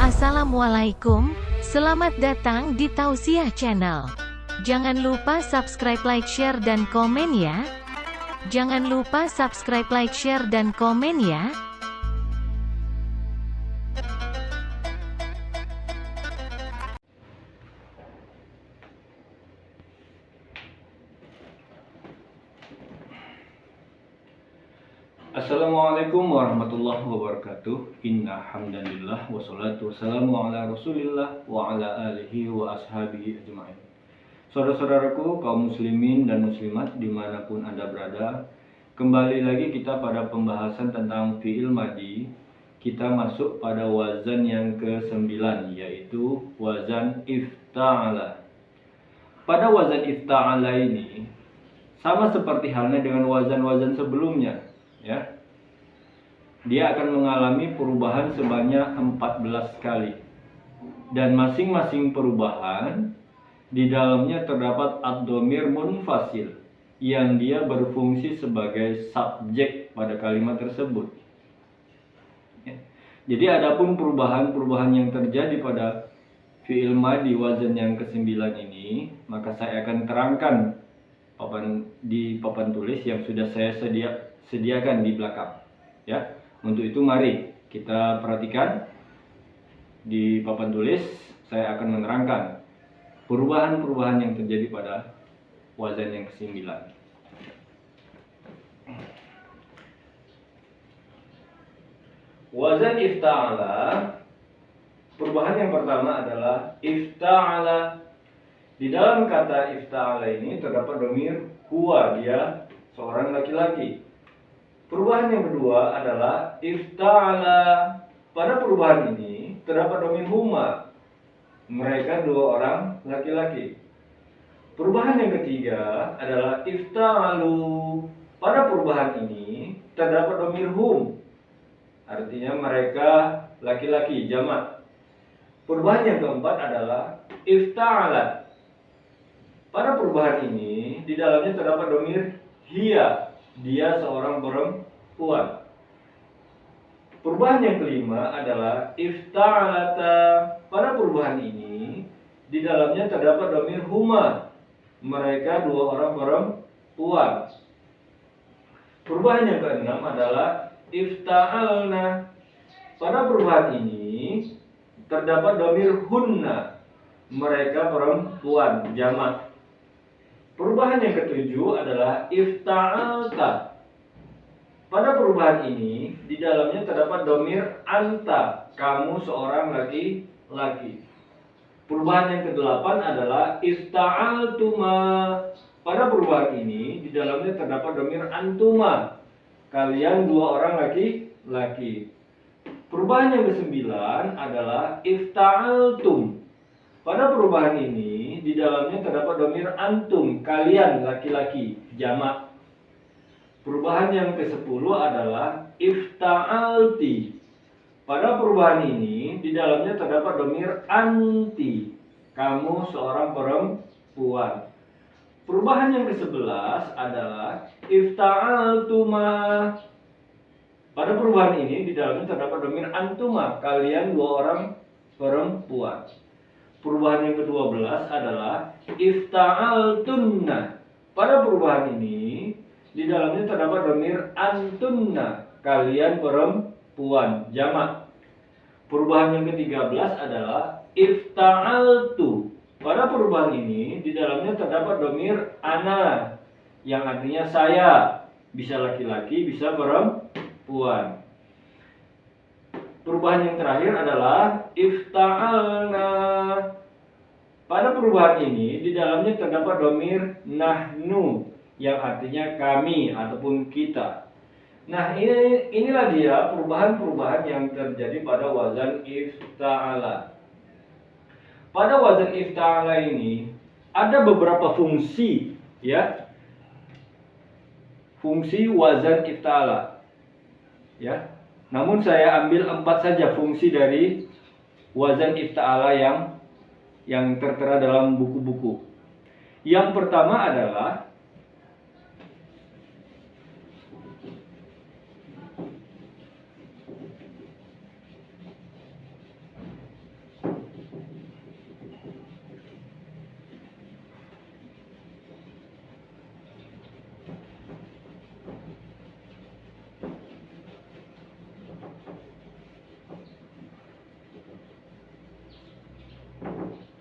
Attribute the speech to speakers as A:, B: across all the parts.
A: Assalamualaikum, selamat datang di Tausiah Channel. Jangan lupa subscribe, like, share, dan komen ya. Jangan lupa subscribe, like, share, dan komen ya.
B: Assalamualaikum warahmatullahi wabarakatuh. Inna hamdanillah wassalatu wassalamu ala rasulillah wa ala alihi wa ashabihi ajma'in. Saudara-saudaraku kaum muslimin dan muslimat dimanapun Anda berada, kembali lagi kita pada pembahasan tentang fi'il madhi. Kita masuk pada wazan yang ke-9, yaitu wazan ifta'ala. Pada wazan ifta'ala ini sama seperti halnya dengan wazan-wazan sebelumnya, ya. Dia akan mengalami perubahan sebanyak 14 kali. Dan masing-masing perubahan di dalamnya terdapat ad-dhamir munfasil yang dia berfungsi sebagai subjek pada kalimat tersebut. Ya. Jadi adapun perubahan-perubahan yang terjadi pada fi'il madhi wazan yang ke-9 ini, maka saya akan terangkan di papan tulis yang sudah saya sediakan di belakang, ya. Untuk itu mari kita perhatikan di papan tulis. Saya akan menerangkan perubahan-perubahan yang terjadi pada wazan yang ke-9. Wazan ifta'ala, perubahan yang pertama adalah ifta'ala. Di dalam kata ifta'ala ini terdapat dhamir huwa, dia seorang laki-laki. Perubahan yang kedua adalah ifta'ala. Pada perubahan ini terdapat dhamir huma, mereka dua orang laki-laki. Perubahan yang ketiga adalah ifta'alu. Pada perubahan ini terdapat dhamir hum, artinya mereka laki-laki, jamak. Perubahan yang keempat adalah ifta'alat. Pada perubahan ini di dalamnya terdapat dhamir hiya, dia seorang perempuan. Perubahan yang kelima adalah ifta'alata. Pada perubahan ini di dalamnya terdapat dhamir huma, mereka dua orang perempuan. Perubahan yang keenam adalah ifta'alna. Pada perubahan ini terdapat dhamir hunna, mereka perempuan, jamak. Perubahan yang ketujuh adalah ifta'alta. Pada perubahan ini di dalamnya terdapat dhamir anta, kamu seorang laki-laki. Perubahan yang kedelapan adalah ifta'altuma. Pada perubahan ini di dalamnya terdapat dhamir antuma, kalian dua orang laki-laki. Perubahan yang kesembilan adalah ifta'altum. Pada perubahan ini di dalamnya terdapat dhamir antum, kalian laki-laki, jamak. Perubahan yang ke-10 adalah ifta'alti. Pada perubahan ini di dalamnya terdapat dhamir anti, kamu seorang perempuan. Perubahan yang ke-11 adalah ifta'altuma. Pada perubahan ini di dalamnya terdapat dhamir antuma, kalian dua orang perempuan. Perubahan yang ke-12 adalah ifta'altunna. Pada perubahan ini di dalamnya terdapat dhamir antunna, kalian perempuan, jamak. Perubahan yang ke-13 adalah ifta'altu. Pada perubahan ini di dalamnya terdapat dhamir ana, yang artinya saya, bisa laki-laki, bisa perempuan. Perubahan yang terakhir adalah ifta'alna. Pada perubahan ini di dalamnya terdapat dhamir nahnu, yang artinya kami ataupun kita. Nah, inilah dia perubahan-perubahan yang terjadi pada wazan ifta'ala. Pada wazan ifta'ala ini ada beberapa fungsi, ya. Fungsi wazan ifta'ala, ya. Namun saya ambil 4 saja fungsi dari wazan ifta'ala yang tertera dalam buku-buku. Yang pertama adalah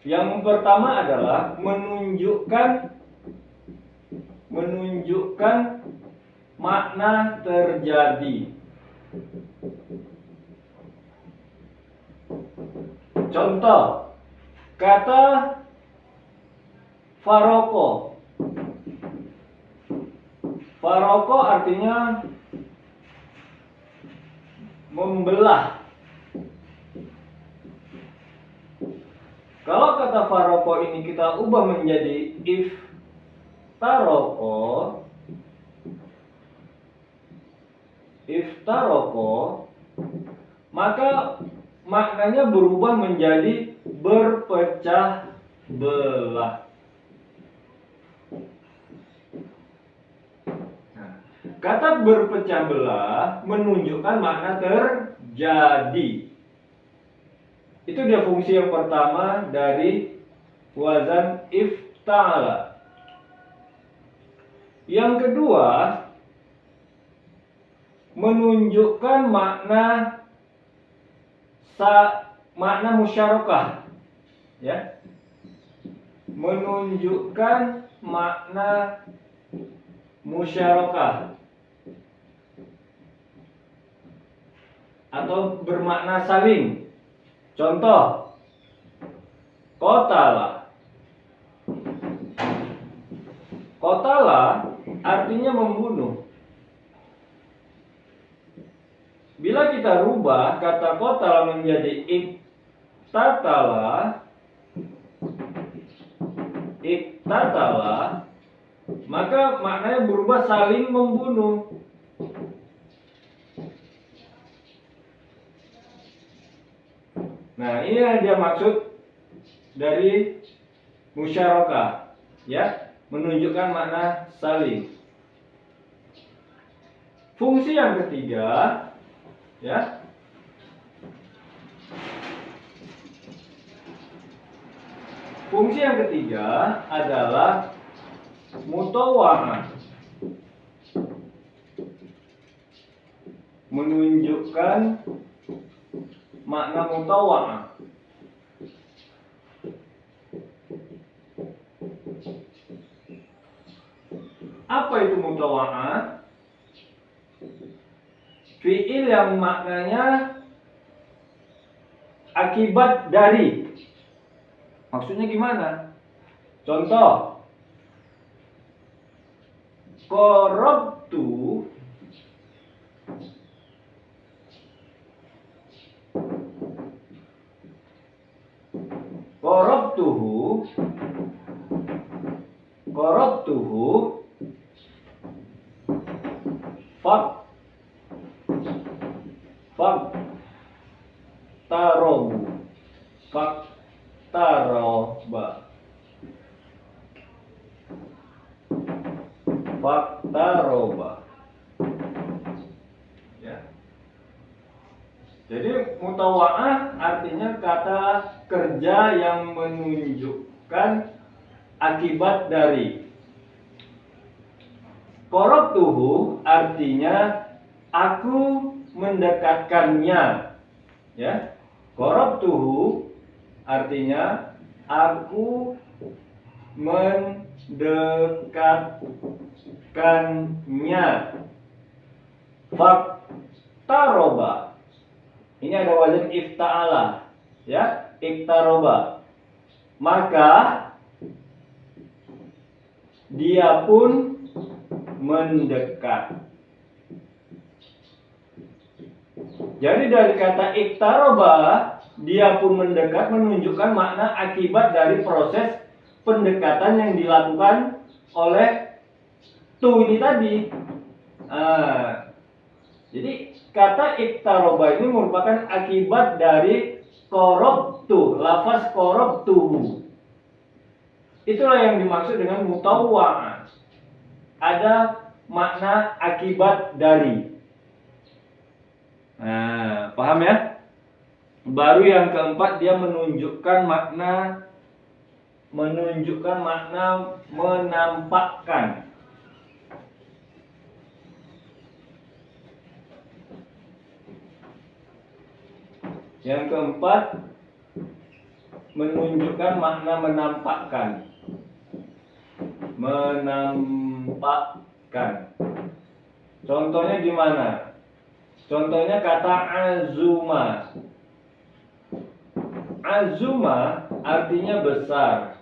B: Yang pertama adalah menunjukkan makna terjadi. Contoh, kata faroko. Faroko artinya membelah. Kalau kata faroko ini kita ubah menjadi iftaroko, maka maknanya berubah menjadi berpecah belah. Nah, kata berpecah belah menunjukkan makna terjadi. Itu dia fungsi yang pertama dari wazan ifta'ala. Yang kedua, menunjukkan makna musyarakah, ya. Menunjukkan makna musyarakah atau bermakna saling. Contoh, qatala. Qatala artinya membunuh. Bila kita rubah kata qatala menjadi iktatala, maka maknanya berubah saling membunuh. Nah, ini yang dia maksud dari musyarakah, ya, menunjukkan makna saling. Fungsi yang ketiga, ya, fungsi yang ketiga adalah mutawa'ah, menunjukkan makna mutawa'ah. Apa itu mutawa'ah? Fi'il yang maknanya akibat dari. Maksudnya gimana? Contoh, qarabtu qarabtuhu faktaroba. Ya. Jadi mutawa'ah artinya kata kerja yang menunjukkan akibat dari. Qarabtuhu artinya aku mendekatkannya. Ya. Qarabtuhu artinya aku mendekatkannya. Faktaroba, ini ada wazan ifta'ala, ya, iktaroba, maka dia pun mendekat. Jadi dari kata iktaroba, dia pun mendekat menunjukkan makna akibat dari proses pendekatan yang dilakukan oleh tu ini tadi. Jadi kata iktaroba ini merupakan akibat dari qarabtu, lafaz qarabtuhu. Itulah yang dimaksud dengan mutawwa'ah. Ada makna akibat dari. Nah, paham ya? Baru yang keempat, dia menunjukkan makna menampakkan. Yang keempat, menunjukkan makna menampakkan. Menampakkan. Contohnya gimana? Contohnya kata azuma. Azuma artinya besar.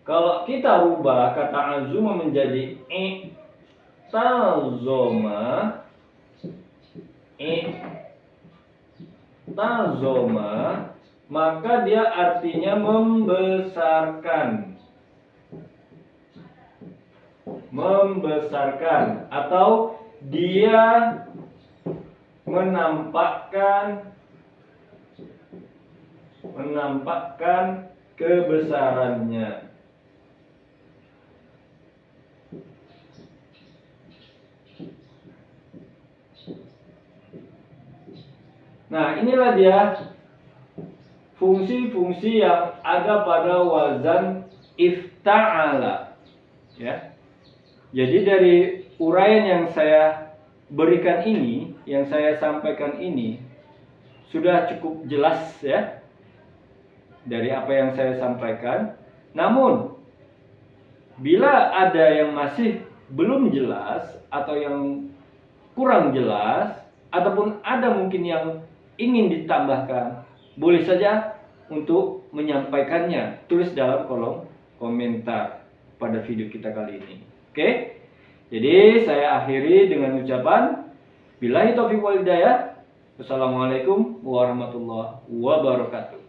B: Kalau kita rubah kata azuma menjadi tazoma, maka dia artinya membesarkan. Membesarkan atau dia menampakkan kebesarannya. Nah, inilah dia fungsi-fungsi yang ada pada wazan ifta'ala. Ya. Jadi dari uraian yang saya berikan ini, yang saya sampaikan ini sudah cukup jelas ya dari apa yang saya sampaikan. Namun bila ada yang masih belum jelas atau yang kurang jelas ataupun ada mungkin yang ingin ditambahkan, boleh saja untuk menyampaikannya. Tulis dalam kolom komentar pada video kita kali ini. Oke? Jadi saya akhiri dengan ucapan billahi taufiq wal hidayah. Wassalamualaikum warahmatullahi wabarakatuh.